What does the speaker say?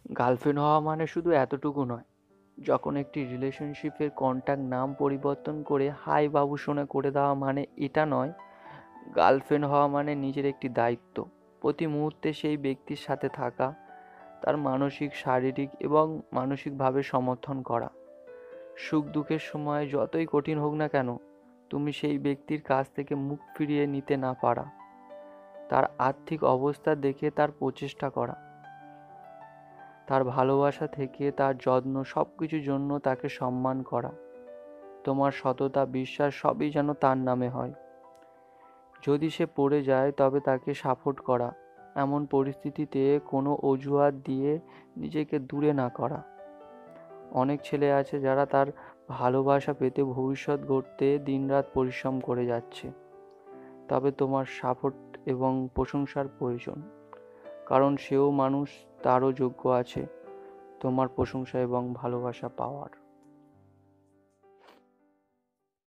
Girlfriend হওয়া মানে শুধু এতটুকু নয়। যখন একটি রিলেশনশিপের কন্ট্যাক্ট নাম পরিবর্তন করে হাই বাবু সোনা করে দেওয়া মানে এটা নয়। গার্লফ্রেন্ড হওয়া মানে নিজের একটি দায়িত্ব। প্রতি মুহূর্তে সেই ব্যক্তির সাথে থাকা, তার মানসিক, শারীরিক এবং মানসিকভাবে সমর্থন করা। সুখ দুঃখের সময় যতই কঠিন হোক না কেন, তুমি সেই ব্যক্তির কাছ থেকে মুখ ফিরিয়ে নিতে না পারা। তার আর্থিক অবস্থা দেখে তার প্রচেষ্টা করা, তার ভালোবাসা থেকে তার যত্ন, সবকিছুর জন্য তাকে সম্মান করা। তোমার সততা, বিশ্বাস সবই যেন তার নামে হয়। যদি সে পড়ে যায় তবে তাকে সাপোর্ট করা। এমন পরিস্থিতিতে কোনো অজুহাত দিয়ে নিজেকে দূরে না করা। অনেক ছেলে আছে যারা তার ভালোবাসা পেতে ভবিষ্যৎ গড়তে দিনরাত পরিশ্রম করে যাচ্ছে। তবে তোমার সাপোর্ট এবং প্রশংসার প্রয়োজন, কারণ সেও মানুষ, তারও যোগ্য আছে তোমার প্রশংসা এবং ভালোবাসা পাওয়ার।